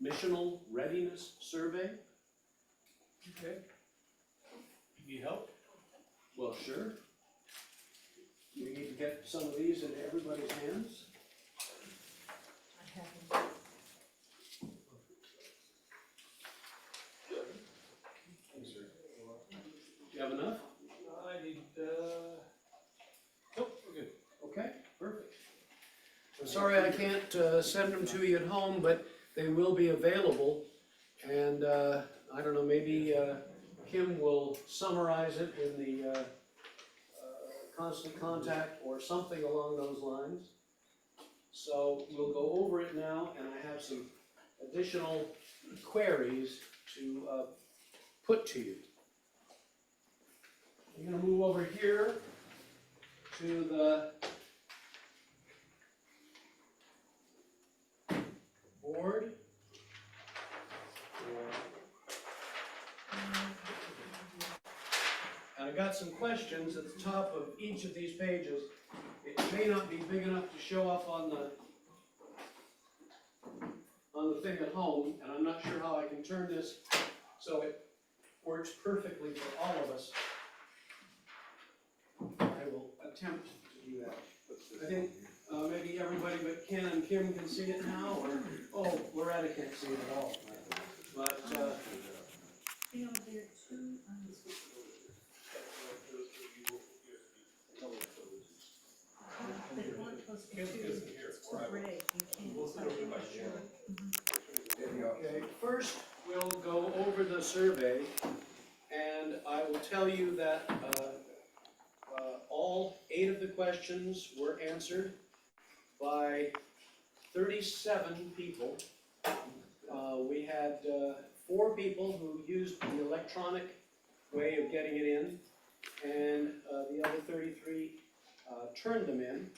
missional readiness survey. Okay. Need help? Well, sure. We need to get some of these into everybody's hands. I haven't. Do you have enough? I need, nope, we're good. Okay, perfect. I'm sorry I can't send them to you at home, but they will be available. And I don't know, maybe Kim will summarize it in the constant contact or something along those lines. So we'll go over it now, and I have some additional queries to put to you. I'm gonna move over here to the board. And I got some questions at the top of each of these pages. It may not be big enough to show up on the thing at home, and I'm not sure how I can turn this so it works perfectly for all of us. I will attempt to do that. I think maybe everybody but Ken and Kim can see it now, or, oh, Loretta can't see it at all. But, You know, there are two, they weren't supposed to be two, it's too gray, you can't touch it. okay, first we'll go over the survey, and I will tell you that all 8 of the questions were answered by 37 people. We had 4 people who used the electronic way of getting it in, and the other 33 turned them in,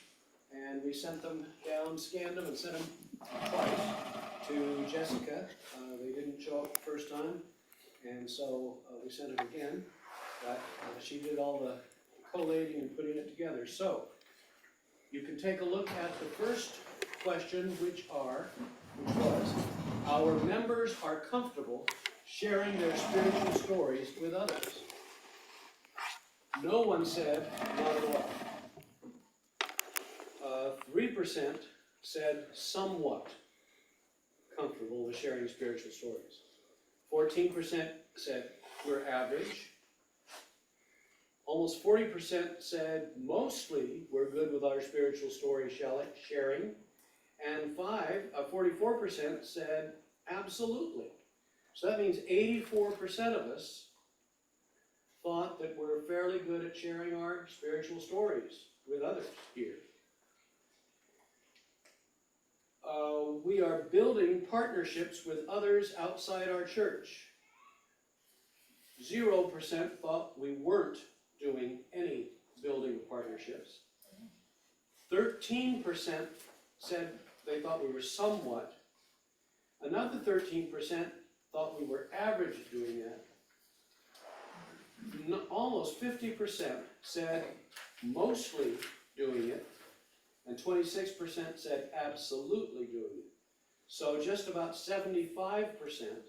and we sent them down, scanned them, and sent them twice to Jessica. They didn't show up the first time, and so we sent them again, but she did all the collating and putting it together. So you can take a look at the first question, which was, our members are comfortable sharing their spiritual stories with others. No one said not at all. 3% said somewhat comfortable with sharing spiritual stories. 14% said we're average. Almost 40% said mostly we're good with our spiritual story sharing. And 44% said absolutely. So that means 84% of us thought that we're fairly good at sharing our spiritual stories with others here. We are building partnerships with others outside our church. 0% thought we weren't doing any building of partnerships. 13% said they thought we were somewhat. Another 13% thought we were average at doing that. Almost 50% said mostly doing it, and 26% said absolutely doing it. So just about 75%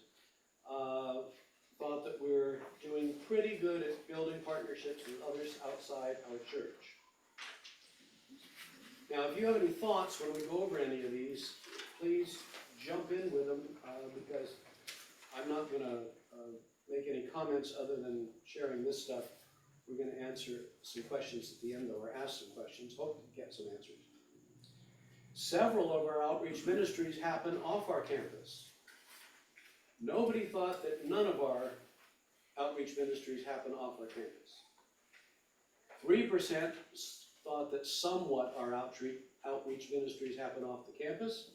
thought that we're doing pretty good at building partnerships with others outside our church. Now, if you have any thoughts when we go over any of these, please jump in with them, because I'm not going to make any comments other than sharing this stuff. We're going to answer some questions at the end, though, or ask some questions, hope to get some answers. Several of our outreach ministries happen off our campus. Nobody thought that none of our outreach ministries happen off our campus. 3% thought that somewhat our outreach ministries happen off the campus.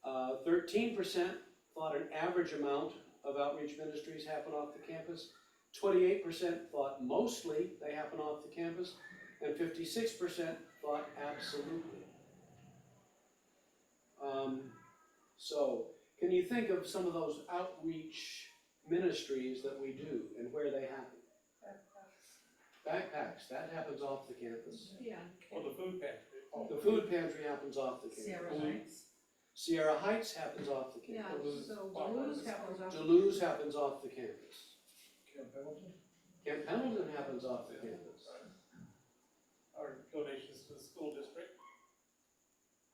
13% thought an average amount of outreach ministries happen off the campus. 28% thought mostly they happen off the campus. And 56% thought absolutely. So, can you think of some of those outreach ministries that we do and where they happen? Backpacks, that happens off the campus. Yeah. Or the food pantry. The food pantry happens off the campus. Sarah Lights. Sierra Heights happens off the Yeah, campus. so Duluth happens off. Duluth happens off the campus. Camp Pendleton? Camp Pendleton happens off the campus. Our donations to the school district.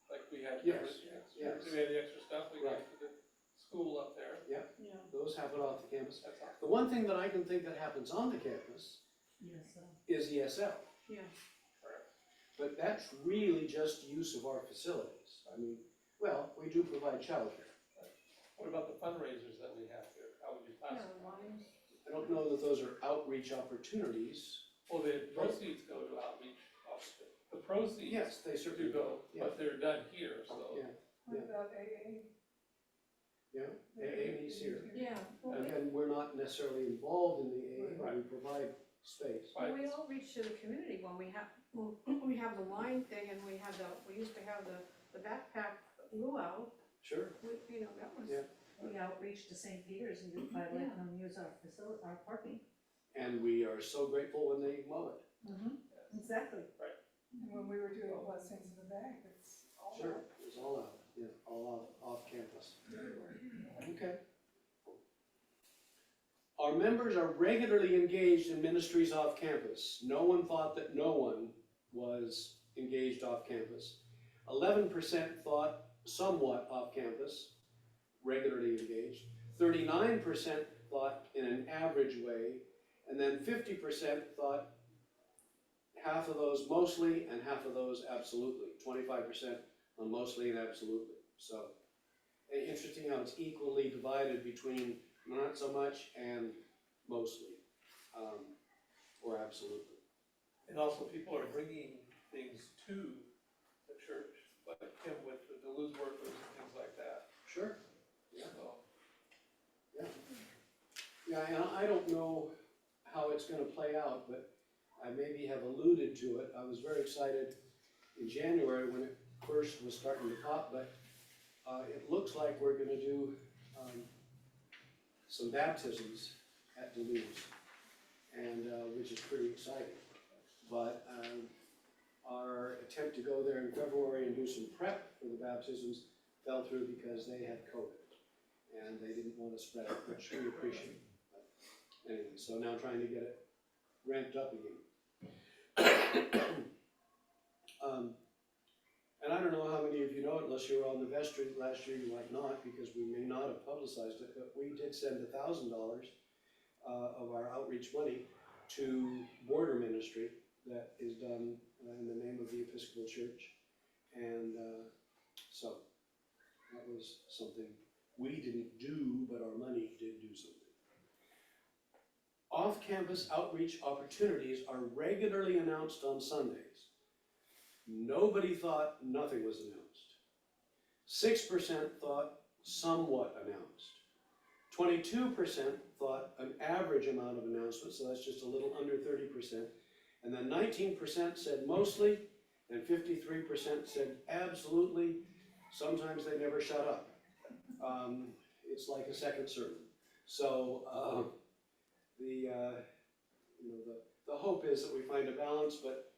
Like we had. Yes, yes. We had the extra stuff, we gave Right. to the school up there. Yeah, Those happen off the campus. That's all. The one thing that I can think that happens on the campus yes, is ESL. yeah. But that's really just use of our facilities. I mean, well, we do provide childcare. What about the fundraisers that we have here? How would you classify? I don't know that those are outreach opportunities. Well, the proceeds go to outreach, obviously. The proceeds Yes, they do certainly go, Yeah. but they're done here, so. Yeah. What about AA? Yeah, AA is here. Yeah, well, Again, we're not necessarily involved in the AA, but we provide space. we outreach to the community when we have the line thing and we used to have the backpack luau. Sure. You know, that was. Yeah. We outreach to St. Peter's and by letting them use our facility, our parking. And we are so grateful when they mow it. Exactly. And when we were doing blessings in the bag, it's all Sure, out it's all out, yeah, all off campus. Okay. Our members are regularly engaged in ministries off campus. No one thought that no one was engaged off campus. 11% thought somewhat off campus, regularly engaged. 39% thought in an average way, and then 50% thought half of those mostly and half of those absolutely. 25% on mostly and absolutely. So, interesting how it's equally divided between not so much and mostly, or absolutely. And also people are bringing things to the church, like him with the Duluth workers and things like that, Sure. Yeah. so. Yeah, and I don't know how it's gonna play out, but I maybe have alluded to it. I was very excited in January when it first was starting to pop, but it looks like we're gonna do some baptisms at Duluth, and which is pretty exciting. But our attempt to go there in February and do some prep for the baptisms fell through because they had COVID, and they didn't want to spread it, which we appreciate. But anyway, so now trying to get it ramped up again. And I don't know how many of you know it, unless you were on the vestry last year, you might not, because we may not have publicized it, but we did send $1,000 of our outreach money to border ministry that is done in the name of the Episcopal Church. And so that was something we didn't do, but our money did do something. Off-campus outreach opportunities are regularly announced on Sundays. Nobody thought nothing was announced. 6% thought somewhat announced. 22% thought an average amount of announcements, so that's just a little under 30%. And then 19% said mostly, and 53% said absolutely. Sometimes they never shut up. It's like a second sermon. So the hope is that we find a balance, but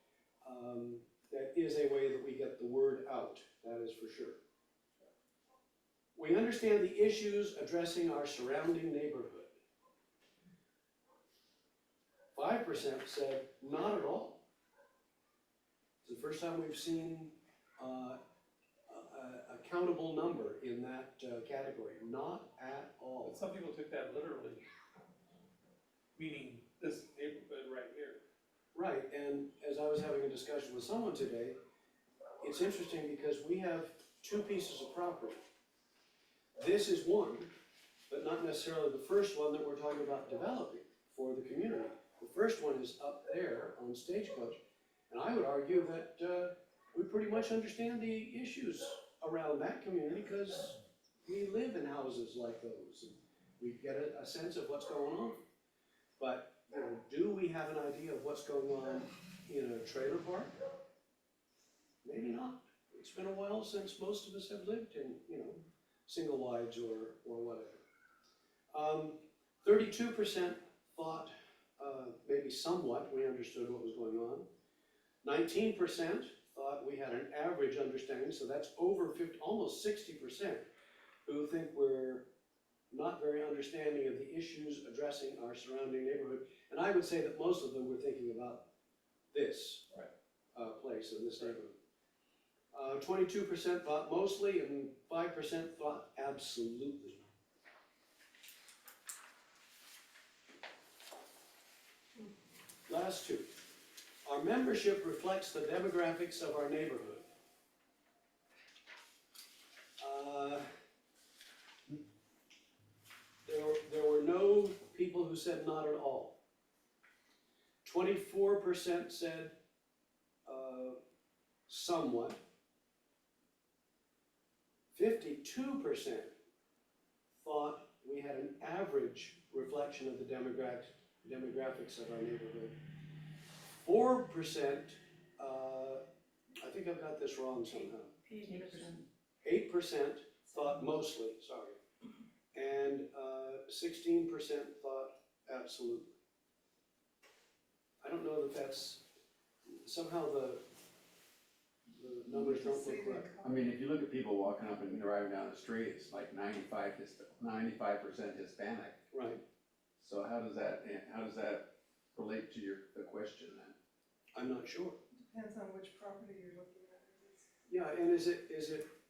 that is a way that we get the word out, that is for sure. We understand the issues addressing our surrounding neighborhood. 5% said not at all. It's the first time we've seen a countable number in that category, not at all. But some people took that literally, meaning this neighborhood right here. Right, and as I was having a discussion with someone today, it's interesting because we have two pieces of property. This is one, but not necessarily the first one that we're talking about developing for the community. The first one is up there on Stagecoach, and I would argue that we pretty much understand the issues around that community because we live in houses like those. And we get a sense of what's going on. But do we have an idea of what's going on in a trailer park? Maybe not. It's been a while since most of us have lived in, single wides or whatever. 32% thought maybe somewhat we understood what was going on. 19% thought we had an average understanding, so that's over 50, almost 60%, who think we're not very understanding of the issues addressing our surrounding neighborhood. And I would say that most of them were thinking about this place in this neighborhood. 22% thought mostly, and 5% thought absolutely. Last two. Our membership reflects the demographics of our neighborhood. There were no people who said not at all. 24% said somewhat. 52% thought we had an average reflection of the demographics of our neighborhood. 4%, I think I've got this wrong somehow. 8% thought mostly, sorry. And 16% thought absolutely. I don't know that that's, somehow the numbers don't look correct. I mean, if you look at people walking up and driving down the street, it's like 95% Hispanic. Right. So how does that relate to the question then? I'm not sure. Depends on which property you're looking at. Yeah, and is it,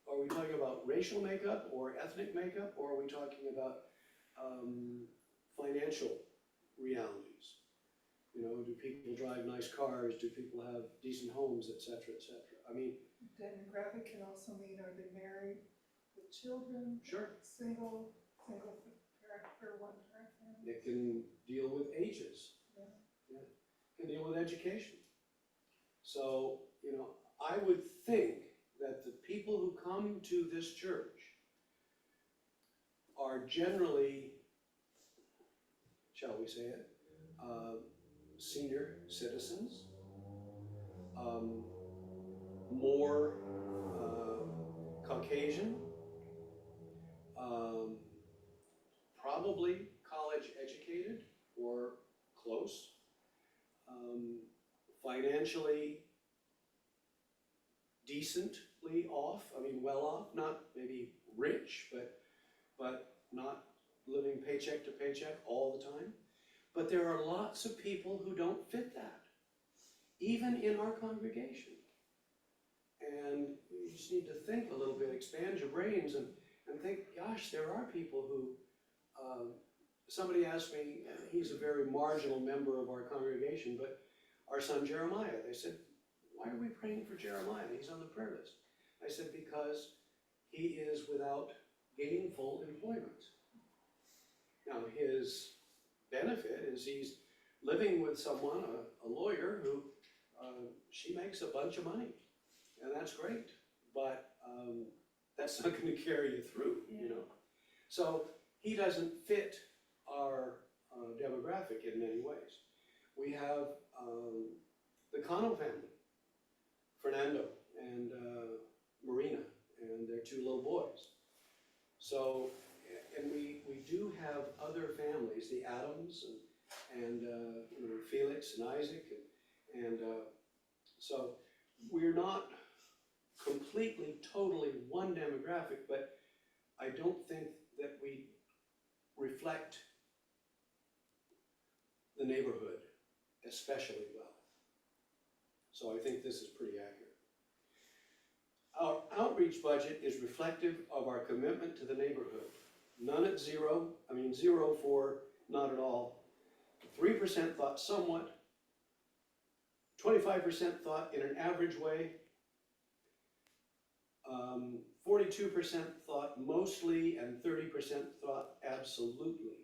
are we talking about racial makeup or ethnic makeup, or are we talking about financial realities? You know, do people drive nice cars? Do people have decent homes, et cetera, et cetera? I mean, Demographic can also mean, are they married with children, sure, single parent or one parent family? it can deal with ages. Yeah. Yeah. It can deal with education. So, you know, I would think that the people who come to this church are generally, shall we say it, senior citizens, more Caucasian, probably college educated or close, financially decently off, I mean well off, not maybe rich, but not living paycheck to paycheck all the time. But there are lots of people who don't fit that, even in our congregation. And you just need to think a little bit, expand your brains and think, gosh, there are people who, somebody asked me, he's a very marginal member of our congregation, but our son Jeremiah, they said, why are we praying for Jeremiah? He's on the prayer list. I said, because he is without gainful employment. Now, his benefit is he's living with someone, a lawyer, who she makes a bunch of money, and that's great, but that's not going to carry you through, you know. So he doesn't fit our demographic in many ways. We have the Cano family, Fernando and Marina, and their two little boys. So, and we do have other families, the Adams and you know, Felix and Isaac, and so we're not completely, totally one demographic, but I don't think that we reflect the neighborhood especially well. So I think this is pretty accurate. Our outreach budget is reflective of our commitment to the neighborhood. None at zero, I mean 0 for not at all. 3% thought somewhat. 25% thought in an average way. 42% thought mostly, and 30% thought absolutely.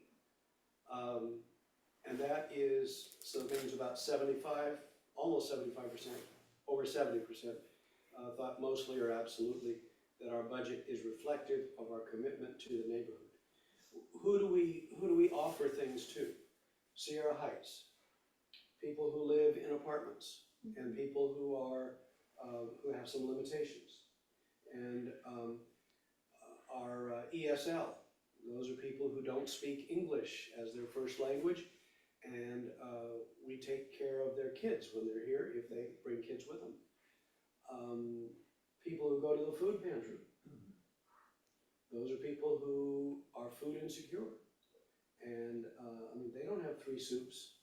And that is, so it means about 75, almost 75%, over 70% thought mostly or absolutely that our budget is reflective of our commitment to the neighborhood. Who do we offer things to? Sierra Heights, people who live in apartments, and people who are who have some limitations, and our ESL. Those are people who don't speak English as their first language, and we take care of their kids when they're here if they bring kids with them. People who go to the food pantry. Those are people who are food insecure. And, they don't have 3 soups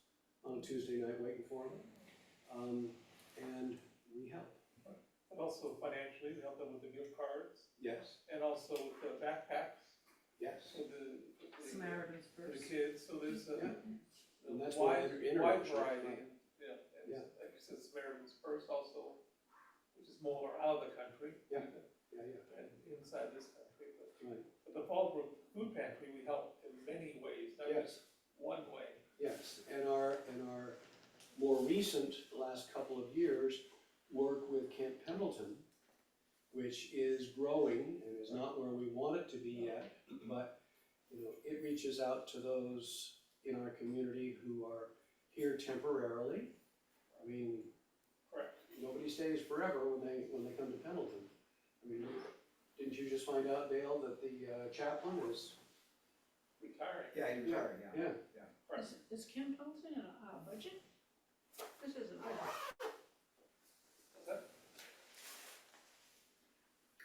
on a Tuesday night waiting for them. And we help. But also financially, we help them with the gift cards Yes, and also with the backpacks yes. for the Samaritan's for the Purse. kids, so there's a Yeah. And that's wide, where they're wide international, variety. right? And Yeah. like you said, Samaritan's Purse also, which is more out of the country. Yeah. Yeah, And inside this country, but right. the Fallbrook Food Pantry, we help in many ways, not Yes. just one way. Yes, and our more recent, last couple of years, work with Camp Pendleton, which is growing and is not where we want it to be yet, but, it reaches out to those in our community who are here temporarily. Correct. Nobody stays forever when they come to Pendleton. Didn't you just find out, Dale, that the chaplain is, Retiring. Yeah, he retired, yeah. yeah, Is Kim Thompson in a budget? This isn't budget.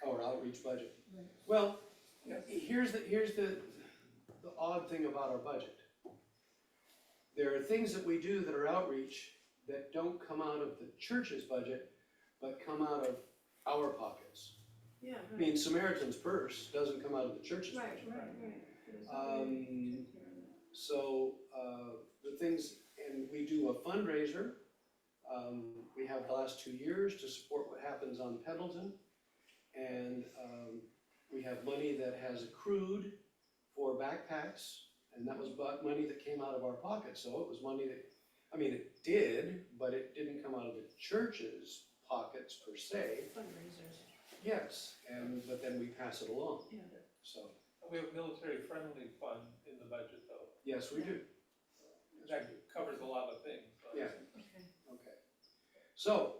our outreach budget. Right. Well, Yes. here's the odd thing about our budget. There are things that we do that are outreach that don't come out of the church's budget, but come out of our pockets. Yeah, Samaritan's Purse doesn't come out of the church's budget. So, the things, and we do a fundraiser, we have the last 2 years to support what happens on Pendleton. And, we have money that has accrued for backpacks, and that was money that came out of our pocket, so it was money that, it did, but it didn't come out of the church's pockets per se. fundraisers, Yes, but then we pass it along, yeah. so, We have a military-friendly fund in the budget, though. yes, we do. That covers a lot of things. so. Yeah. Okay. Okay, so,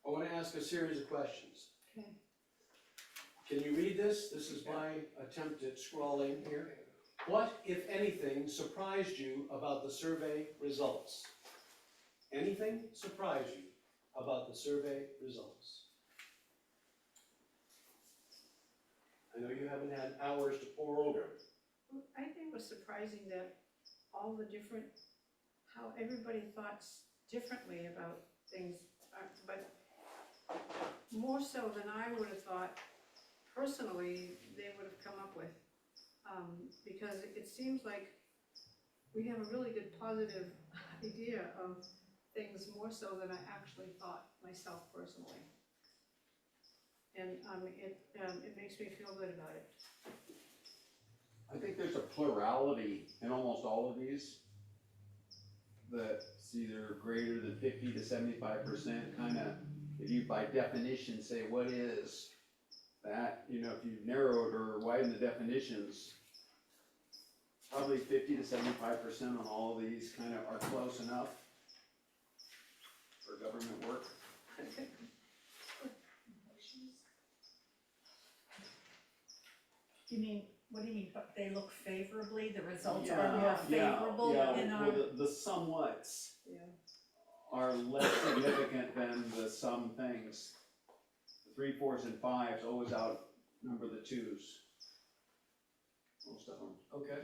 I want to ask a series of questions. Okay. Can you read this? This is my attempt at scrawling here. What, if anything, surprised you about the survey results? Anything surprised you about the survey results? I know you haven't had hours to pour over it. I think it was surprising that all the different, how everybody thought differently about things, but more so than I would have thought personally they would have come up with. Because it seems like we have a really good positive idea of things more so than I actually thought myself personally. And it makes me feel good about it. I think there's a plurality in almost all of these. That's either greater than 50 to 75%, kinda, if you by definition say what is that, if you narrowed or widened the definitions, probably 50 to 75% on all of these kinda are close enough for government work. What do you mean, but they look favorably, the results are Yeah, more favorable in well, our, the somewhats Yeah. are less significant than the some things. The 3, 4s, and 5s always outnumber the 2s. Most of them, Okay.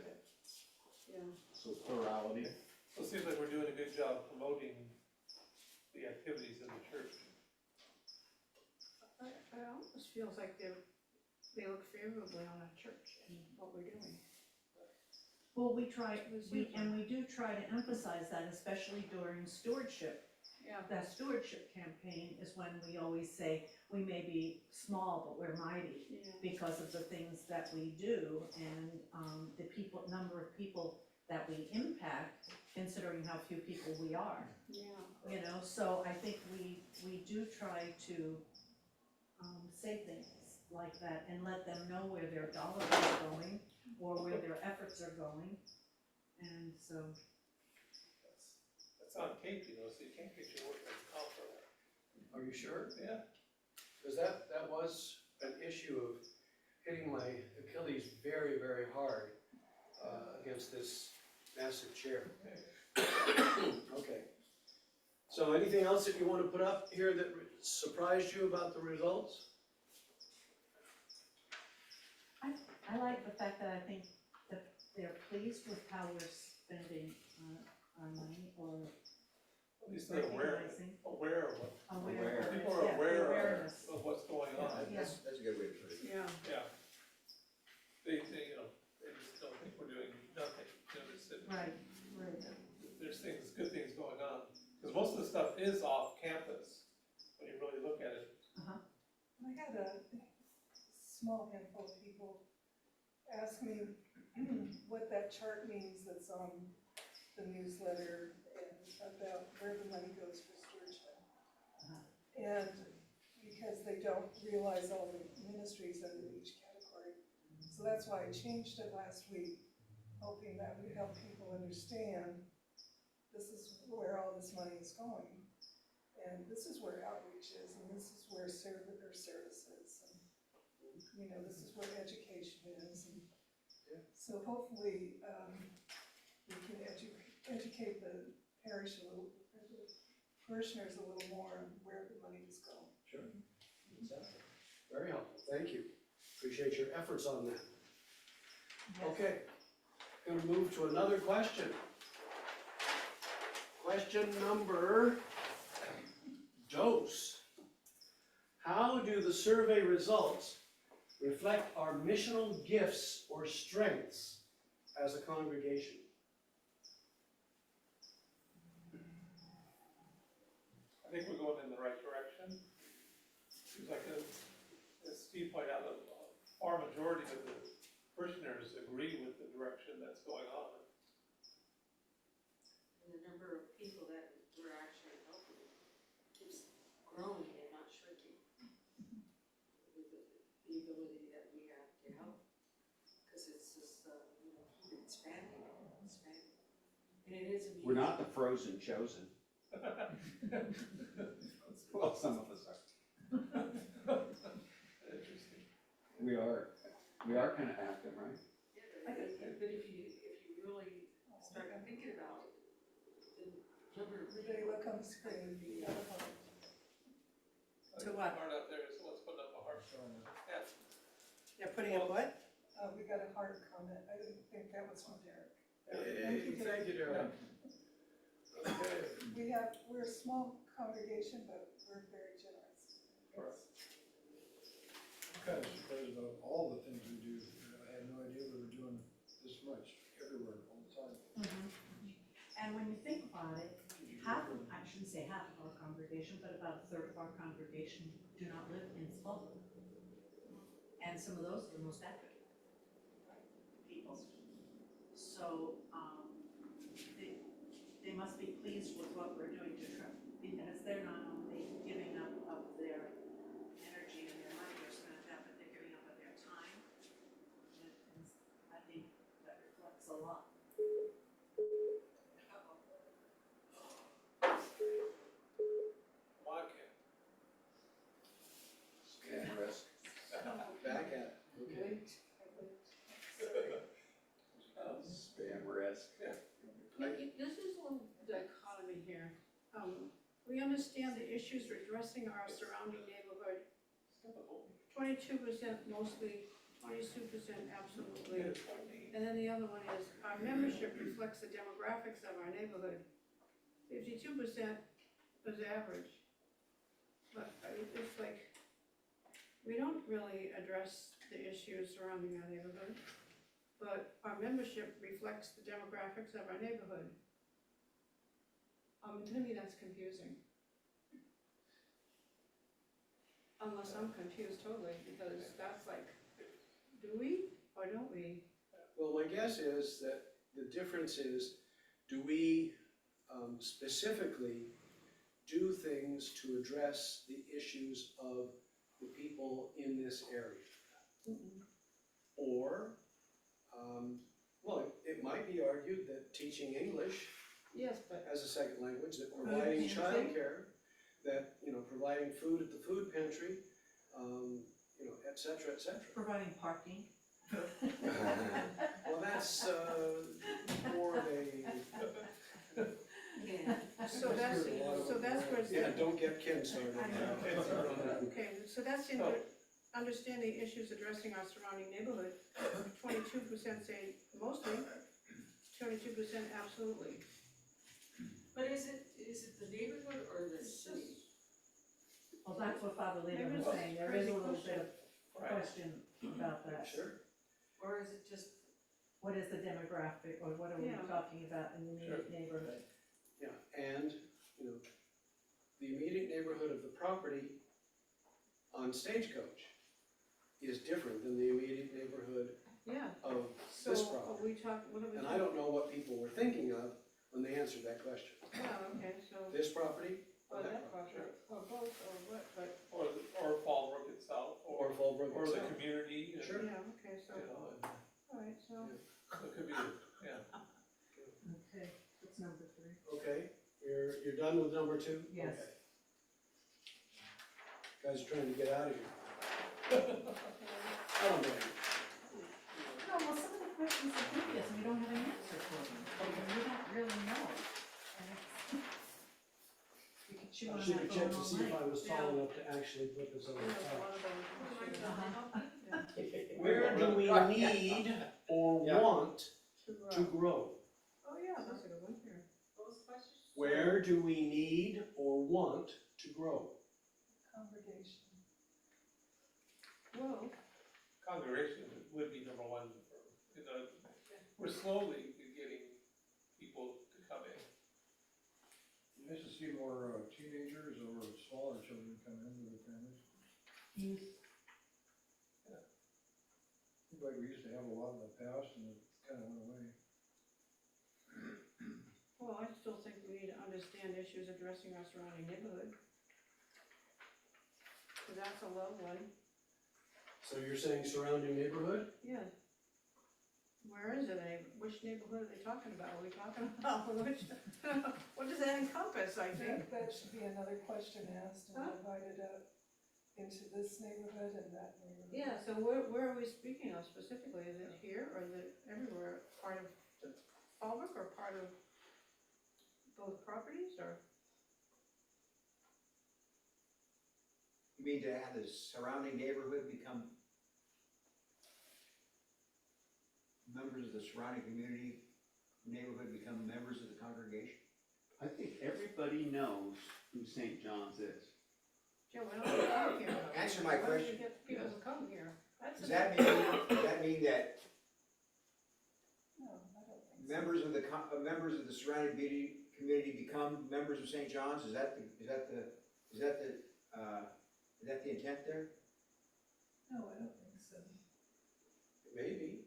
Yeah. so plurality. So it seems like we're doing a good job promoting the activities in the church. It almost feels like they look favorably on our church and what we're doing. well, we do try to emphasize that, especially during stewardship. Yeah. That stewardship campaign is when we always say, we may be small, but we're mighty, Yeah. because of the things that we do and the number of people that we impact, considering how few people we are. Yeah. So I think we do try to say things like that and let them know where their dollars are going or where their efforts are going. And so, That's on tape, so you can't get your work out for that. Are you sure? Yeah. Because that was an issue of hitting my Achilles very, very hard against this massive chair. Okay. So anything else that you wanna put up here that surprised you about the results? I like the fact that I think that they're pleased with how we're spending our money, or At least they're aware recognizing, of what, aware of it. people are Yeah, the aware awareness. of what's going on. Yeah. That's a good way to put it. Yeah. Yeah. They, you know, they just don't think we're doing nothing, you know, it's, Right, right. there's things, good things going on. Because most of the stuff is off campus, when you really look at it. I had a small handful of people ask me what that chart means that's on the newsletter and about where the money goes for stewardship. And because they don't realize all the ministries under each category. So that's why I changed it last week, hoping that would help people understand this is where all this money is going. And this is where outreach is, and this is where services, and, you know, this is where education is. And so hopefully, we can educate the parish a little, the parishioners a little more on where the money is going. Sure. Exactly. Very helpful, thank you. Appreciate your efforts on that. Yes. Okay, gonna move to another question. Question number dose. How do the survey results reflect our missional gifts or strengths as a congregation? I think we're going in the right direction. Seems like, as Steve pointed out, a far majority of the parishioners agree with the direction that's going on. And the number of people that we're actually helping keeps growing and not shrinking. With the ability that we have to help, because it's just, you know, keep expanding. And it is amazing. We're not the frozen chosen. Well, some of us are. Interesting. We are kind of active, right? Yeah, but if you really start thinking about it, the number of Everybody look on the screen, you got a heart. To what? Heart up there, so let's put up a heart. Yeah. They're putting up what? We got a heart comment, I didn't think that was from Derek. Thank you, Derek. Okay. We're a small congregation, but we're very generous. Right. I'm kind of surprised about all the things we do. I had no idea we were doing this much everywhere, all the time. And when you think about it, I shouldn't say half of our congregation, but about a third of our congregation do not live in Fallbrook. And some of those are the most active people. So, they must be pleased with what we're doing to try, because they're not only giving up of their energy and their money they're spending that, but they're giving up of their time. And I think that reflects a lot. Come on, Ken. Scan risk. Back at it, okay? Spam risk. This is a little dichotomy here. We understand the issues addressing our surrounding neighborhood. 22% mostly, 22% absolutely. And then the other one is, our membership reflects the demographics of our neighborhood. 52% is average. But it's like, we don't really address the issues surrounding our neighborhood, but our membership reflects the demographics of our neighborhood. To me, that's confusing. Unless I'm confused totally, because that's like, do we or don't we? Well, my guess is that the difference is, do we specifically do things to address the issues of the people in this area? Or, well, it might be argued that teaching English Yes, but. as a second language, that providing childcare, that, you know, providing food at the food pantry, you know, et cetera, et cetera. Providing parking. Well, that's more of a So that's, so that's where it's. Yeah, don't get Ken started I now. know. Okay, so that's in the understanding issues addressing our surrounding neighborhood. 22% say mostly, 22% absolutely. But is it the neighborhood or the city? Well, that's what Father Leland Maybe was it's saying, a there is a crazy little bit of Right. question about that. Sure. Or is it just, What is the demographic, or what are we Yeah. talking about in the immediate neighborhood? Yeah, and, you know, the immediate neighborhood of the property on Stagecoach is different than the immediate neighborhood Yeah, of so this are property. we talking, what are we And I talking? don't know what people were thinking of when they answered that question. Oh, okay, so, This property or or that that property? property, or both, or what, but, Or Fallbrook itself, Or or Fallbrook the itself. community, and, Sure. you yeah, okay, so, know, and alright, so, the community, yeah. Okay, that's number 3. Okay, you're done with number 2? Yes. Okay. Guys are trying to get out of here. I don't blame you. No, well, some of the questions are dubious, and we don't have an answer for them, we don't really know. And it's, we could chew on I should that have for a checked to long see if night. I was tall enough to actually put this on the there's a top. lot of those. Uh-huh. Where do we need or Yeah. want To to grow. grow? Oh, yeah, that's a good one here. what was the question? Where do we need or want to grow? Congregation. Well, Congregation would be number one for, you know, we're slowly getting people to come in. Nice to see more teenagers or smaller children come in with their families. Youth, Seems like we used to have a lot in the past and it kind of went away. well, I still think we need to understand issues addressing our surrounding neighborhood. So that's a low one, So you're saying surrounding neighborhood? yeah. Where is it, which neighborhood are they talking about? Are we talking about which, what does that encompass, I think? That should be another question asked and Huh? divided up into this neighborhood and that neighborhood. Yeah, so where are we speaking of specifically? Is it here or is it everywhere? Part of the Fallbrook or part of both properties or? You mean to have the surrounding neighborhood become members of the surrounding community, neighborhood become members of the congregation? I think everybody knows who St. John's is. Joe, why don't we come here? Answer my Why don't we question. get people to come here? That's Does a- that mean that No, I don't think so. members of members of the surrounding community become members of St. John's? Is that the intent there? No, I don't think so. Maybe.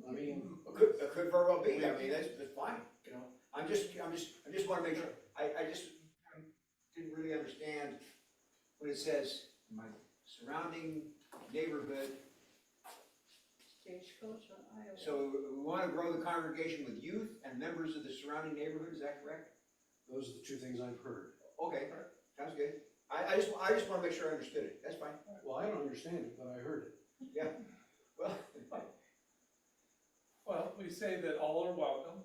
I mean, It could very well be, I mean, that's fine, you know, I just wanna make sure, I didn't really understand when it says, my surrounding neighborhood, Stagecoach on Iowa. so we wanna grow the congregation with youth and members of the surrounding neighborhood, is that correct? those are the two things I've heard. Okay, sounds good, I just wanna make sure I understood it, that's fine, Well, I don't understand it, but I heard it. well, Well, we say that all are welcome,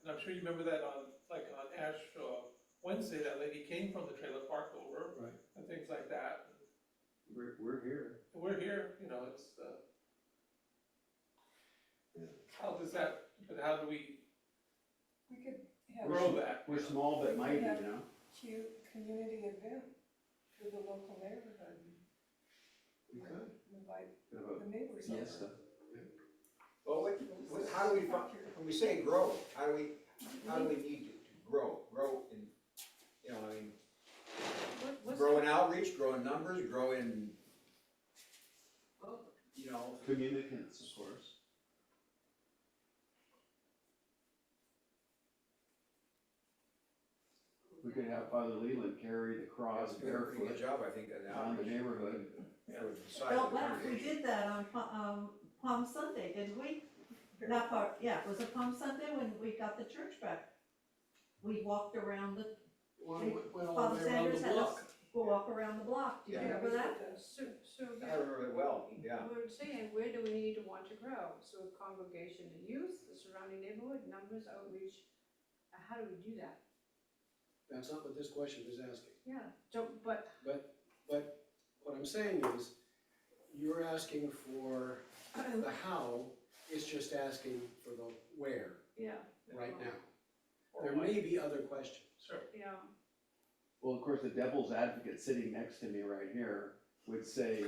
and I'm sure you remember that on Ash Wednesday, that lady came from the trailer park over. Right. And things like that, We're here. and we're here, you know, it's, Yeah. how does that, but how do we We could have grow that? We're small but mighty, you know? a cute community event for the local neighborhood. We could. Invite Bit of a the neighbors over. fiesta. well, how do we, when we say grow, how do we need to grow in, you know, I mean, What's grow in outreach, grow in numbers, grow in, you know, Communicants, of course. We could have Father Leland carry the cross It's doing a pretty good barefoot job, I think, of around the neighborhood. For the size of don't the laugh, we congregation. did that on Palm Sunday, didn't we? Not part, yeah, was it Palm Sunday when we got the church back? We walked around the, Went all Father the way around Sanders the had us block. walk around the block, do you Yeah. remember that? So, I remember it well, yeah. we're saying, where do we need to want to grow? So congregation and youth, the surrounding neighborhood, numbers, outreach, how do we do that? That's not what this question is asking. Yeah, but, But what I'm saying is, you're asking for the how, it's just asking for the where yeah, right now. Or There what? may be other questions. Sure. yeah, Well, of course, the devil's advocate sitting next to me right here would say,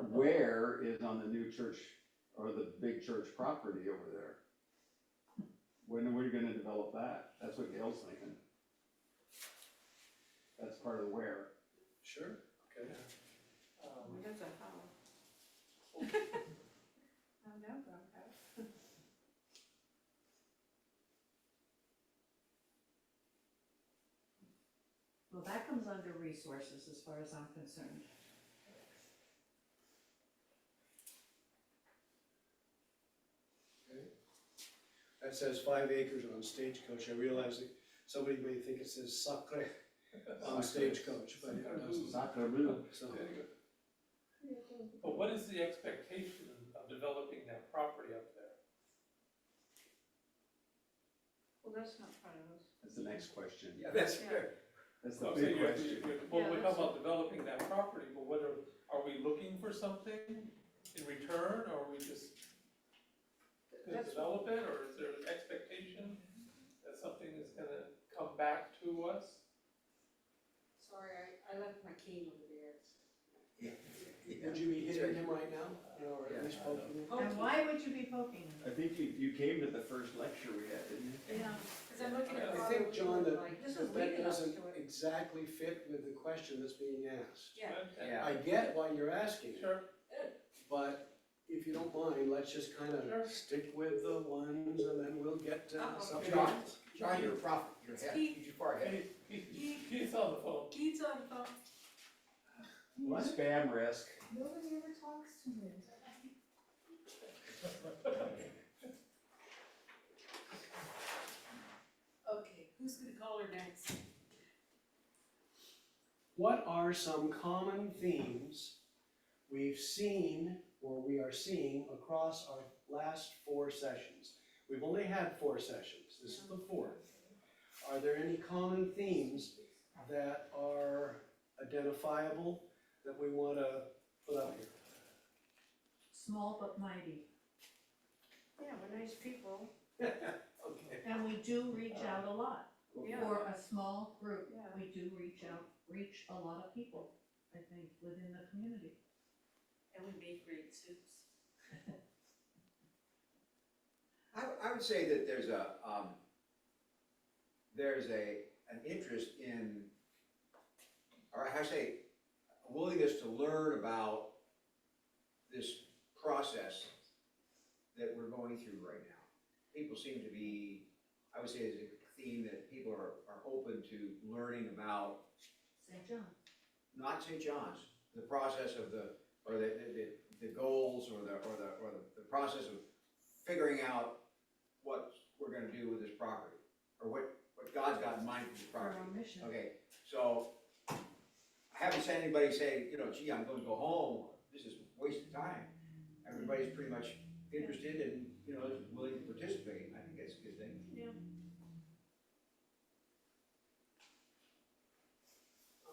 where is on the new church or the big church property over there? When are we gonna develop that? That's what Gail's thinking. That's part of the where. Sure, okay. well, that's a how. I'm never gonna have. Well, that comes under resources as far as I'm concerned. That says 5 acres on Stagecoach. I realize that somebody may think it says Sacre on Stagecoach, but it doesn't. Sacramento. So, But what is the expectation of developing that property up there? Well, that's not part of this. That's the next question. Yeah, that's Yeah. good. That's So the I'm big saying, question. well, we Yeah, talk about developing that property, but what are we looking for something in return, or are we just gonna That's develop it, or is there an expectation that something is gonna come back to us? Sorry, I left my cane over there. would you be hitting him right now? Or at least poking him? And why would you be poking them? I think you came to the first lecture we had, didn't you? Yeah, Cause I'm looking at. I think, John, that like, this is that leading us doesn't to it. exactly fit with the question that's being asked. Yeah, Yeah. I get why you're asking it, Sure, but if you don't mind, let's just kind Sure. of stick with the ones and then we'll get something John, else. John, you're a prophet, you're ahead, you're far ahead. Keith's on the phone. Keith's on the phone. Spam risk. Nobody ever talks to me. Okay, who's gonna call her next? What are some common themes we've seen or we are seeing across our last 4 sessions? We've only had 4 sessions, this is the 4th. Are there any common themes that are identifiable that we want to put up here? Small but mighty. yeah, we're nice people, Okay. And we do reach out a lot. yeah. For a small group, Yeah. we do reach a lot of people, I think, within the community. And we make great soups. I would say that there's an interest in, or I say, a willingness to learn about this process that we're going through right now. People seem to be, I would say there's a theme that people are open to learning about, St. John. not St. John's, the process of the goals or the process of figuring out what we're gonna do with this property, or what God's got in mind for this For property. our mission. Okay, so, I haven't seen anybody say, gee, I'm gonna go home, this is a waste of time. Everybody's pretty much interested and, is willing to participate, I think that's a good thing.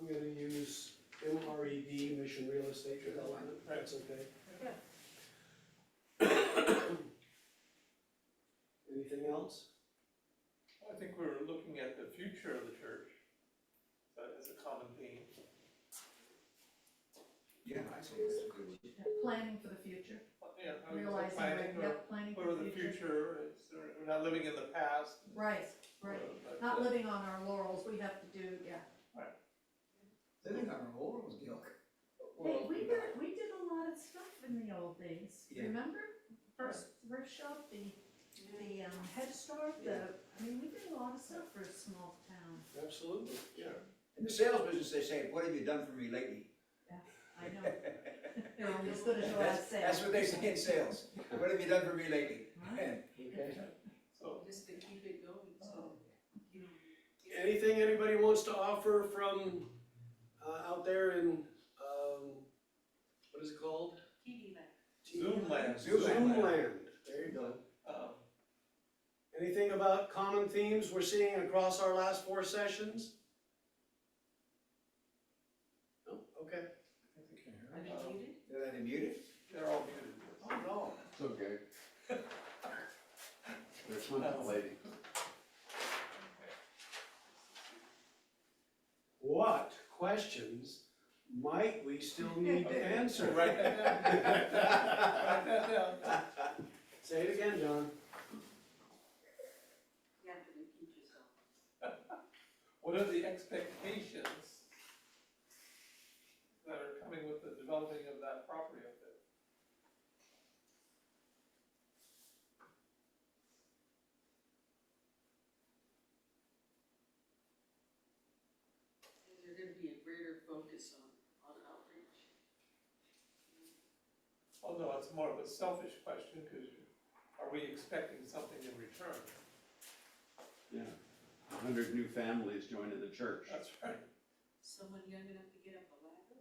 I'm gonna use MRED, Mission Real Estate Development, if that's okay. Anything else? I think we're looking at the future of the church, as a common theme. Yeah, I say that's a good one. Planning for the future, Yeah, I mean, it's like realizing, planning planning for the future, we're not living in the past. Right, right. But, Not living on our laurels, we have to do, yeah. Living on our laurels, Gil. Hey, we did a lot of stuff in the old days, Yeah. remember? First thrift shop, the head start, I mean, we did a lot of stuff for a small town, Absolutely, yeah. In the sales business, they say, what have you done for me lately? I know. They're only as good as your last sale. That's what they say in sales, what have you done for me lately? Right. Okay. So, Just to keep it going, so, Anything anybody wants to offer from, out there in, what is it called? TV land. Zoomland. Zoomland, there you go. Anything about common themes we're seeing across our last 4 sessions? Are they muted? Are they muted? They're all muted. Oh, no. It's okay. They're contemplating. What questions might we still need to answer? Write that down. Write that down. Say it again, John. You have to repeat yourself. What are the expectations that are coming with the developing of that property up there? Is there gonna be a greater focus on outreach? Oh, no, it's more of a selfish question, because are we expecting something in return? Yeah. 100 new families joining the church. That's right. Someone young enough to get up a ladder?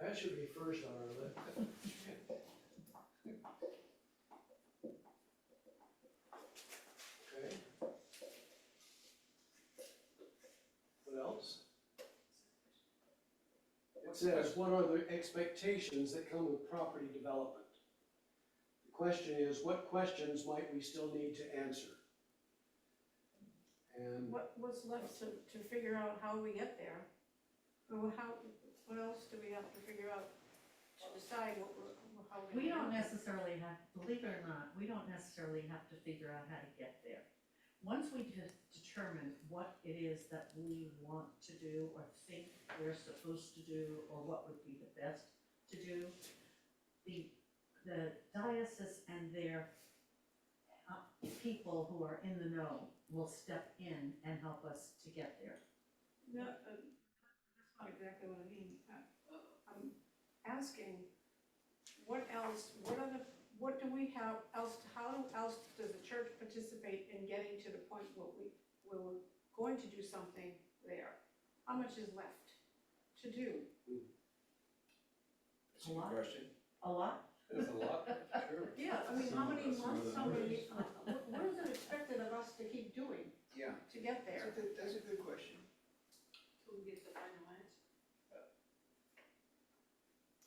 That should be first on our list. Okay. What else? It says, what are the expectations that come with property development? The question is, what questions might we still need to answer? And What's left to figure out how we get there? Or what else do we have to figure out to decide how we're gonna? We don't get there? necessarily have, believe it or not, we don't necessarily have to figure out how to get there. Once we determine what it is that we want to do or think we're supposed to do, or what would be the best to do, the diocese and their people who are in the know will step in and help us to get there. No, that's not exactly what I mean. I'm asking, what else, what do we have else, how else does the church participate in getting to the point where we're going to do something there? How much is left to do? That's a good question. A lot? There's a lot. Sure. Yeah, I mean, how Some of many us are months, the how many, what is it expected of us to keep doing Yeah, to get there? that's a good question. Till we get the final answer?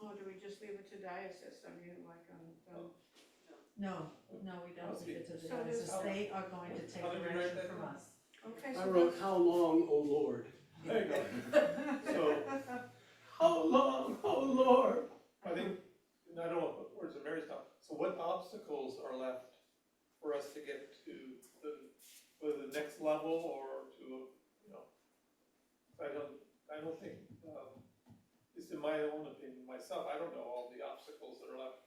Or do we just leave it to diocese? I mean, like, No, we don't leave it to the So there's- diocese, they are going to take How did we write direction that from down? us. okay, I so wrote, that's. how long, O Lord? There you go. So, How long, O Lord? I think, and I don't want to put words in Mary's mouth, so what obstacles are left for us to get to whether the next level or to, I don't think, at least in my own opinion, myself, I don't know all the obstacles that are left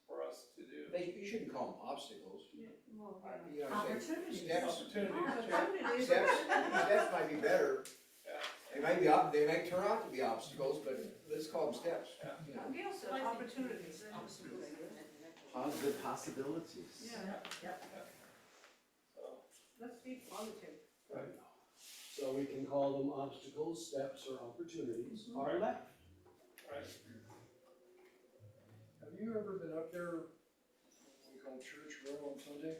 for us to do. You shouldn't call them obstacles. Yeah, well, You know, say Opportunities. steps. Opportunities. Steps might be better. Yeah. They may turn out to be obstacles, but let's call them steps. Yeah. You know. Gail said opportunities. Positive possibilities. Yeah, So, let's be positive. So we can call them obstacles, steps, or opportunities are left. right. Have you ever been up there, what we call Church Row on Sunday?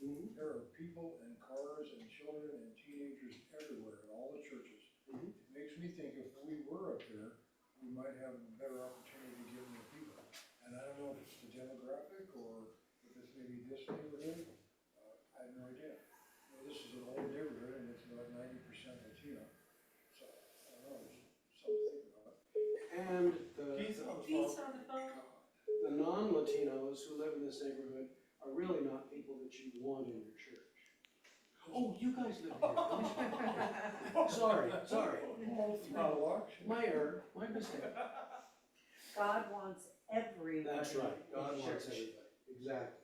Mhm. There are people and cars and children and teenagers everywhere in all the churches. Mhm. It makes me think if we were up there, we might have a better opportunity to get more people. And I don't know if it's the demographic or if it's maybe this neighborhood, I have no idea. You know, this is an old neighborhood and it's about 90% Latino, so I don't know, it's something to think about. And Peace on the Peace phone. on the phone? the non-Latinos who live in this neighborhood are really not people that you want in your church. Oh, you guys live here. Sorry. All three blocks. My error, my mistake. God wants everybody That's right, in God the wants church. everybody, exactly.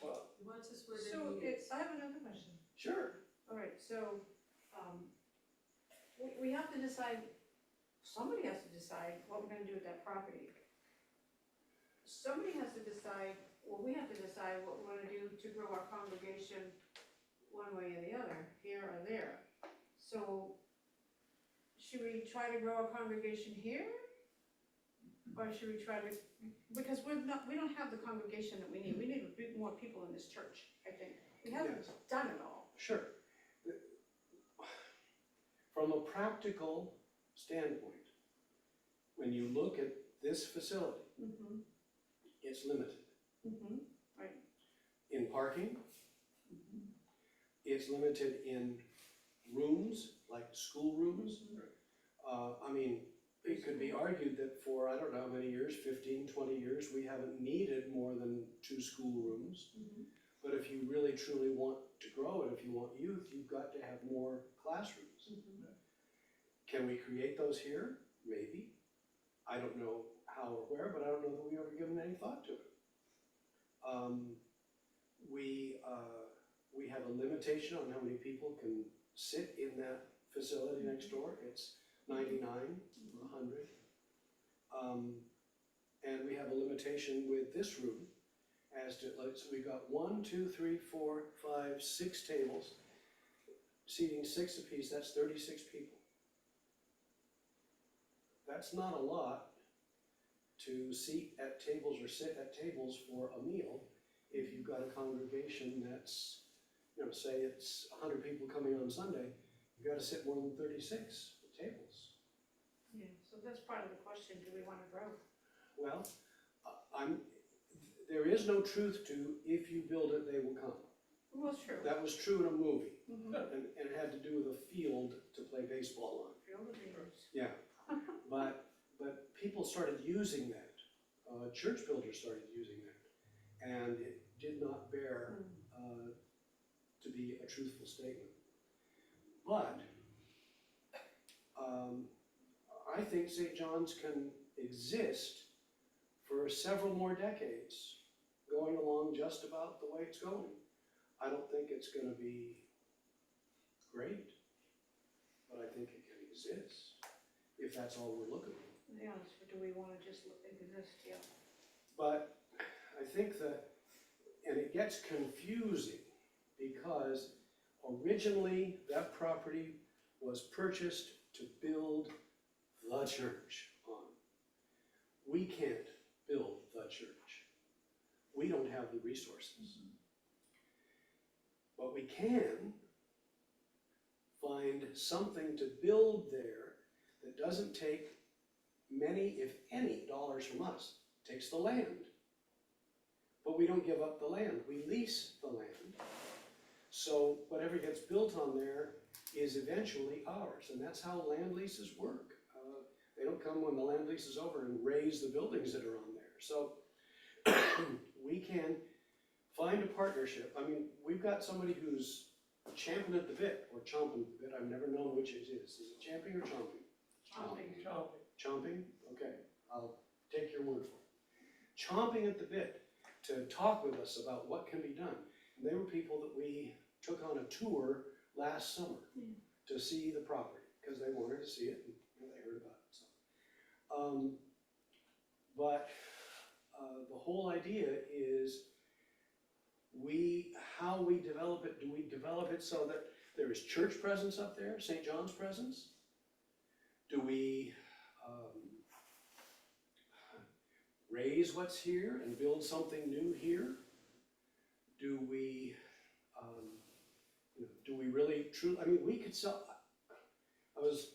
Well, He wants us where So they need us. I have another question. Sure. All right, so, we have to decide, somebody has to decide what we're gonna do with that property. Somebody has to decide, well, we have to decide what we're gonna do to grow our congregation one way or the other, here or there. So, should we try to grow our congregation here? Or should we try to, because we don't have the congregation that we need more people in this church, I think. We haven't Yes. done it all. Sure. From a practical standpoint, when you look at this facility, Mm-hmm, it's limited. mm-hmm, In parking, mm-hmm. it's limited in rooms, like school rooms. I mean, it could be argued that for, I don't know how many years, 15, 20 years, we haven't needed more than 2 school rooms. Mhm. But if you really truly want to grow it, if you want youth, you've got to have more classrooms. Mhm. Can we create those here? Maybe. I don't know how or where, but I don't know that we've ever given any thought to it. We have a limitation on how many people can sit in that facility next door. It's 99, 100. And we have a limitation with this room as to, like, so we've got 1, 2, 3, 4, 5, 6 tables, seating 6 apiece, that's 36 people. That's not a lot to seat at tables or sit at tables for a meal if you've got a congregation that's, you know, say it's 100 people coming on Sunday, you've got to sit more than 36 tables. Yeah, so that's part of the question, do we wanna grow? Well, there is no truth to if you build it, they will come. Well, it's true. That was true in a movie, Mhm. and it had to do with a field to play baseball on. Field of dreams. Yeah, but people started using that. Church builders started using that, and it did not bear to be a truthful statement. But I think St. John's can exist for several more decades, going along just about the way it's going. I don't think it's going to be great, but I think it can exist if that's all we're looking for. Yeah, so do we wanna just exist, yeah. But I think that, and it gets confusing because originally that property was purchased to build the church on. We can't build the church. We don't have the resources. But we can find something to build there that doesn't take many, if any, dollars from us. It takes the land. But we don't give up the land, we lease the land. So whatever gets built on there is eventually ours, and that's how land leases work. They don't come when the land lease is over and raise the buildings that are on there. So we can find a partnership. I mean, we've got somebody who's champing at the bit, or chomping at the bit, I've never known which it is. Is it champing or chomping? Chomping. Chomping? Okay, I'll take your word for it. Chomping at the bit to talk with us about what can be done. And they were people that we took on a tour last summer to see the property, because they wanted to see it and they heard about it. So, but the whole idea is how we develop it. Do we develop it so that there is church presence up there, St. John's presence? Do we raise what's here and build something new here? Do we, do we really truly, I mean, we could sell, I was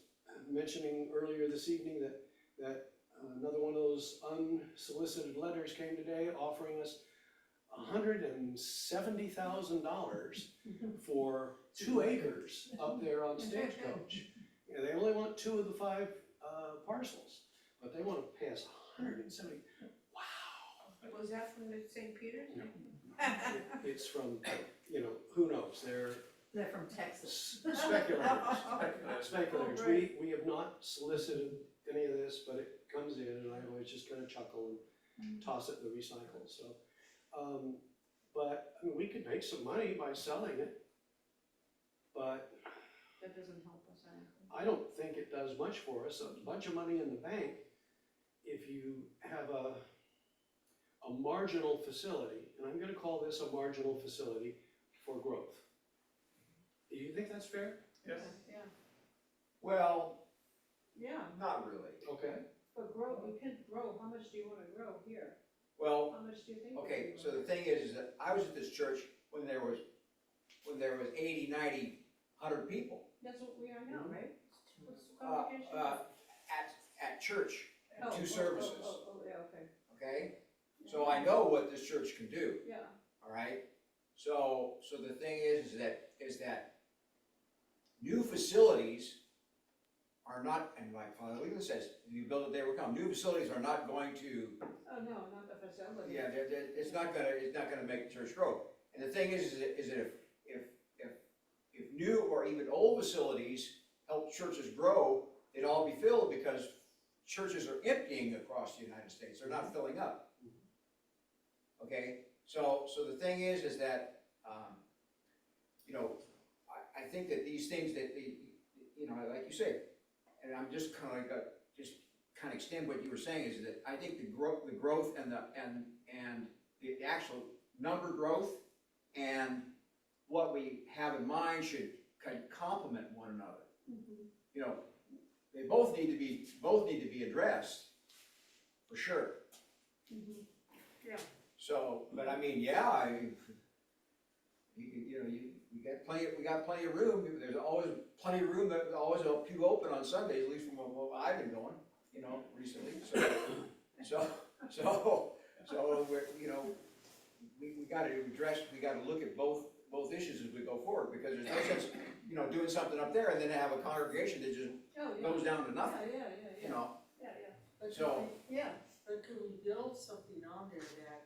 mentioning earlier this evening that another one of those unsolicited letters came today offering us $170,000 for 2 acres up there on Stagecoach. Yeah, they only want 2 of the 5 parcels, but they want to pay us 170. Wow. Was that from the St. Peter's? No. It's from, who knows, they're They're from Texas. speculators. Speculators. Oh, right. We have not solicited any of this, but it comes in and I always just kind of chuckle and toss it in the recycle, so. But I mean, we could make some money by selling it, but That doesn't help us, I don't think. I don't think it does much for us. A bunch of money in the bank, if you have a marginal facility, and I'm gonna call this a marginal facility for growth. Do you think that's fair? Yes. Yeah, Well, yeah, not really. Okay. but grow, you can grow, how much do you wanna grow here? Well, How much do you think? okay, you so the wanna thing is that I was at this church when there was 80, 90, 100 people. grow? That's what we are now, right? What's the Uh, congregation? at church, Oh, at two oh, services, Oh, yeah, okay. okay? So I know what this church can do, Yeah. all right? So the thing is that new facilities are not, and like Father Leland says, you build it, they will come. New facilities are not going to, Oh, no, not the facility. yeah, it's not gonna make the church grow. And the thing is that if new or even old facilities help churches grow, they'd all be filled because churches are emptying across the United States. They're not filling up. Okay, so the thing is that, you know, I think that these things that you know, like you say, and I'm just kind of like, just kind of extend what you were saying is that I think the growth and the actual number growth and what we have in mind should kind of complement one another. You know, they both need to be addressed, for sure. Yeah. So, but I mean, yeah, we got plenty of room. There's always plenty of room. There's always a pew open on Sundays, at least from what I've been going, you know, recently. So we're, you know, we got to address. We got to look at both issues as we go forward, because there's no sense, you know, doing something up there and then have a congregation that just Oh, yeah. goes down to nothing. Yeah. You know, Yeah. But So- but could we build something on there that,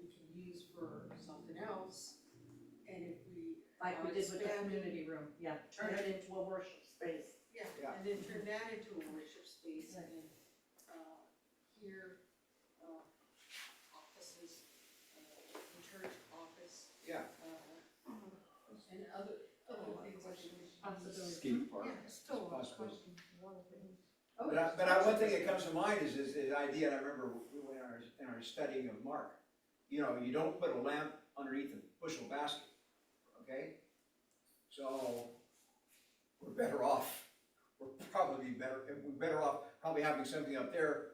we can use for something else? And if we, Like we did with the expand- community room, yeah, turn it into a worship space. yeah, Yeah. and then turn that into a worship space Right. and, here, offices, the church office, yeah. and other things that we could use. Possibilities. Skate park. Yeah, still a Possible. question, a lot of things. But one thing that comes to mind is the idea, and I remember in our studying of Mark, you know, you don't put a lamp underneath a bushel basket, okay? So, we're better off, we're better off probably having something up there.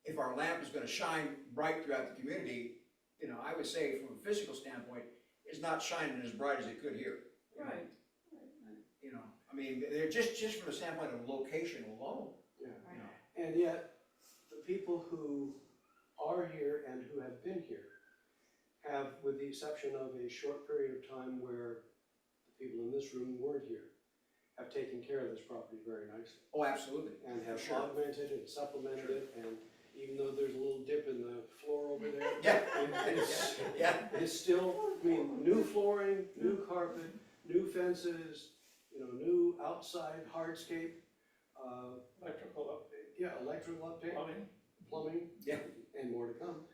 If our lamp is gonna shine bright throughout the community, you know, I would say from a physical standpoint, it's not shining as bright as it could here. you know? Right. You know, I mean, they're just from the standpoint of location alone, Yeah. you know. And yet, the people who are here and who have been here have, with the exception of a short period of time where the people in this room weren't here, have taken care of this property very nicely Oh, absolutely. and have Sure. augmented and supplemented it, and even though there's a little dip in the floor over there, Yeah. it's still, I mean, new flooring, new carpet, new fences, you know, new outside hardscape, Electrical update, yeah, electrical update, plumbing. plumbing. Yeah. And more to come.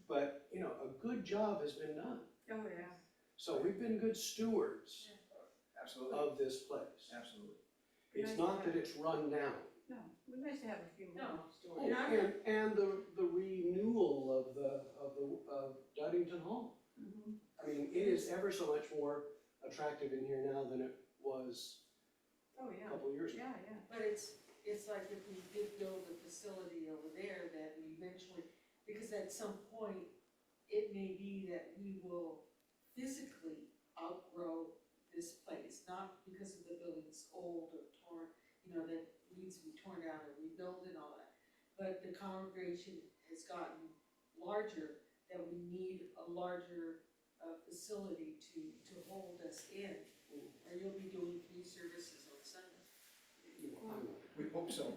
But, you know, a good job has been done. Oh, yeah. So we've been good stewards Absolutely, of this place. absolutely. It's not that it's run down. No, it'd be nice to have a few more No. stories. And the renewal of Duddington Hall. I mean, it is ever so much more attractive in here now than it was Oh, a yeah. couple of years ago. Yeah. But it's like if we did build a facility over there that we eventually, because at some point, it may be that we will physically outgrow this place, not because of the building's old or torn, you know, that needs to be torn down and rebuilt and all that. But the congregation has gotten larger, that we need a larger, facility to hold us in. Or you'll be doing 3 services on Sunday. We hope so.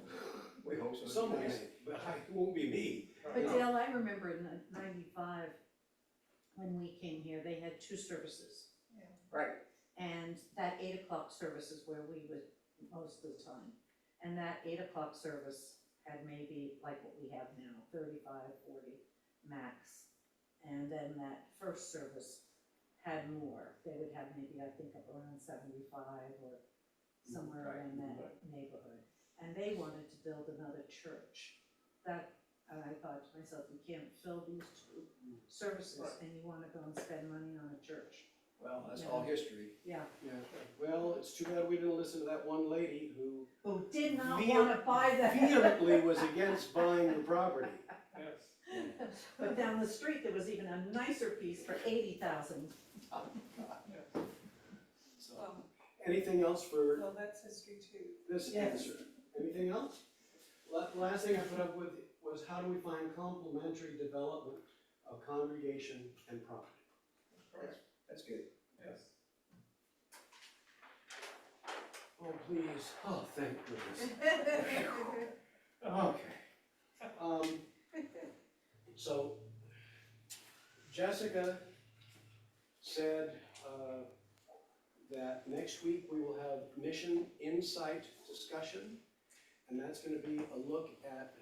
We hope so. Someone may, but it won't be me. But Dale, I remember in '95, when we came here, they had 2 services. Right. And that 8 o'clock service is where we would most of the time. And that 8 o'clock service had maybe like what we have now, 35, 40 max. And then that first service had more. They would have maybe, I think, up around 75 or somewhere around that neighborhood. And they wanted to build another church. And I thought to myself, you can't fill these 2 services and you wanna go and spend money on a church. Well, that's all history. Yeah. Yeah, well, it's too bad we didn't listen to that one lady who Who did not Vehe- wanna buy that. vehemently was against buying the property. Yes. But down the street, there was even a nicer piece for 80,000. So, anything else for Well, that's history too. this Yes. answer? Anything Anything else? Last thing I put up with was how do we find complementary development of congregation and property? That's good. Yes. Oh, please, oh, thank goodness. Okay. So Jessica said, that next week we will have mission insight discussion, and that's gonna be a look at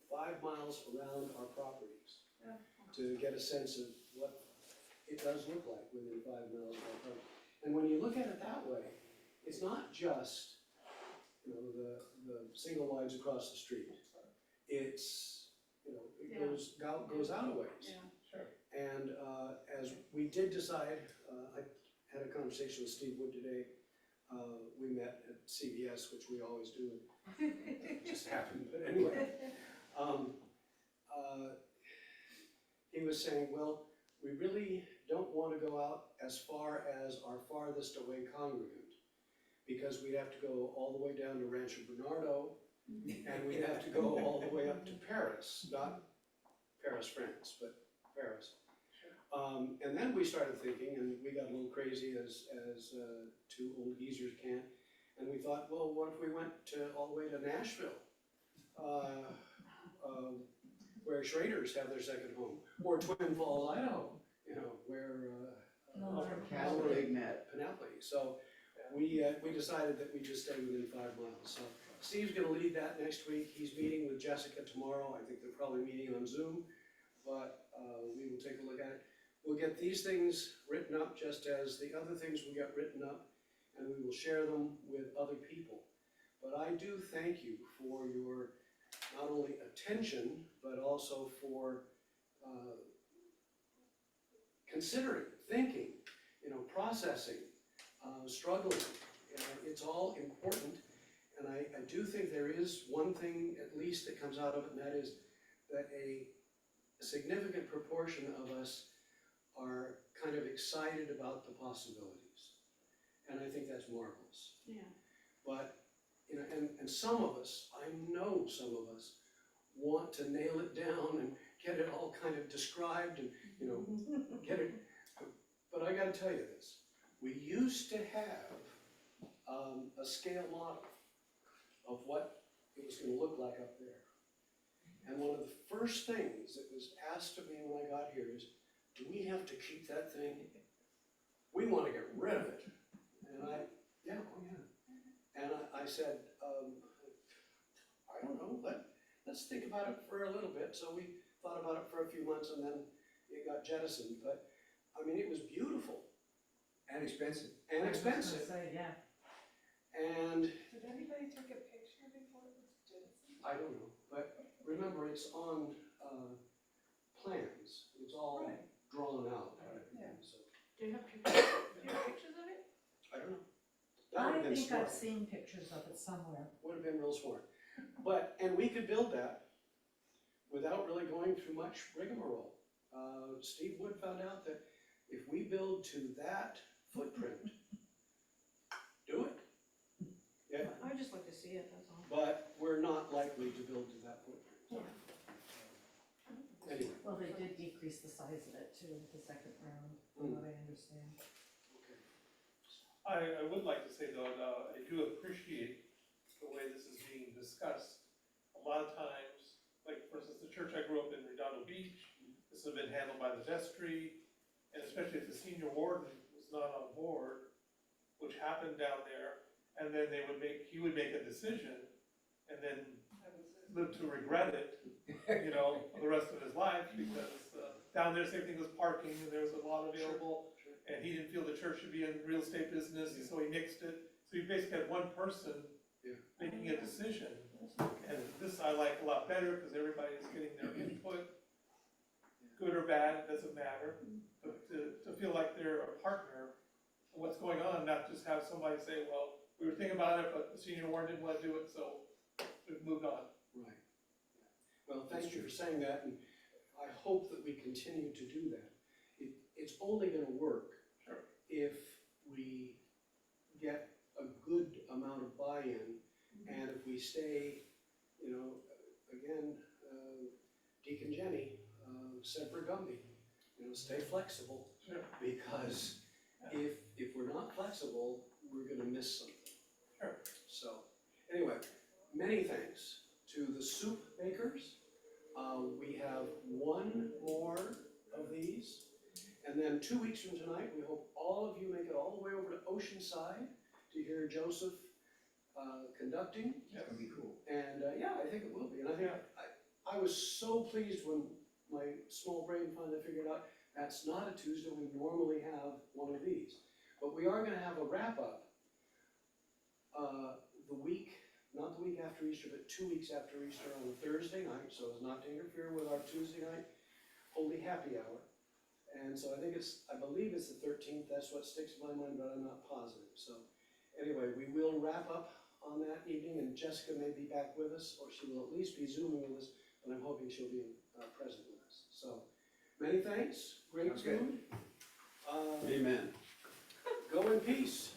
5 miles around our properties to get a sense of what it does look like within 5 miles of our property. And when you look at it that way, it's not just, you know, the single lines across the street. It's, you know, it Yeah. goes out a ways. Yeah. Sure. And as we did decide, I had a conversation with Steve Wood today. We met at CVS, which we always do, it just happened, but anyway. He was saying, well, we really don't want to go out as far as our farthest away congregant, because we'd have to go all the way down to Rancho Bernardo, and we'd have to go all the way up to Paris, not Paris, France, but Paris. And then we started thinking, and we got a little crazy as two old geezers can, and we thought, well, what if we went all the way to Nashville? Where Schraders have their second home, or Twin Falls, Idaho, you know, where Cascade Net. Panoply. So we decided that we just stay within 5 miles. So Steve's gonna lead that next week. He's meeting with Jessica tomorrow. I think they're probably meeting on Zoom, but we will take a look at it. We'll get these things written up just as the other things we got written up, and we will share them with other people. But I do thank you for your not only attention, but also for considering, thinking, you know, processing, struggling. It's all important, and I do think there is one thing at least that comes out of it, and that is that a significant proportion of us are kind of excited about the possibilities. And I think that's marvelous. Yeah. But, you know, and some of us, I know some of us, want to nail it down and get it all kind of described and, you know, get it. But I gotta tell you this, we used to have a scale model of what it was gonna look like up there. And one of the first things that was asked of me when I got here is, do we have to keep that thing? We wanna get rid of it. And yeah. And I said, I don't know, let's think about it for a little bit. So we thought about it for a few months and then it got jettisoned. But, I mean, it was beautiful. And expensive. And I was gonna expensive. say, yeah. And Did anybody take a picture before it was jettisoned? I don't know, but remember, it's on plans. It's all Right. drawn out. Yeah. So, Do you have pictures, of it? I don't know. That would I have been think smart. I've seen pictures of it somewhere. Would have been real smart. But, and we could build that without really going through much rigmarole. Steve Wood found out that if we build to that footprint, do it. Yeah, I would just like to see it, that's all. but we're not likely to build to that footprint. Anyway, Well, they did decrease the size of it too, the second round, from what I understand. okay. I would like to say though, I do appreciate the way this is being discussed. A lot of times, like for instance, the church I grew up in, Redondo Beach, this has been handled by the vestry, and especially if the senior warden was not on board, which happened down there, and then he would make a decision, and then That was it. live to regret it, you know, for the rest of his life, because down there, same thing as parking, and there was a lot available, and he didn't feel the church should be in real estate business, so he nixed it. So you basically had one person making a decision, and this I like a lot better, because everybody is getting their input, good or bad, it doesn't matter, but to feel like they're a partner in what's going on, not just have somebody say, well, we were thinking about it, but the senior warden didn't want to do it, so we've moved on. Right. Well, thank you for saying that, and I hope that we continue to do that. It's only gonna work if we get a good amount of buy-in And if we stay, you know, again, Deacon Jenny, Semper Gumby, you know, stay flexible. Sure. Because if we're not flexible, we're gonna miss something. Sure. So, anyway, many thanks to the soup makers. We have one more of these. And then 2 weeks from tonight, we hope all of you make it all the way over to Oceanside to hear Joseph conducting. It's gonna be cool. And yeah, I think it will be. And I think, I was so pleased when my small brain finally figured out that's not a Tuesday, we normally have one of these. But we are gonna have a wrap-up the week, not the week after Easter, but 2 weeks after Easter on a Thursday night, so as not to interfere with our Tuesday night Holy Happy Hour. And so I think I believe it's the 13th, that's what sticks in my mind, but I'm not positive. So anyway, we will wrap up on that evening, and Jessica may be back with us, or she will at least be Zooming with us, but I'm hoping she'll be present with us. So, many thanks, great Sounds good. food. Amen. Go in peace.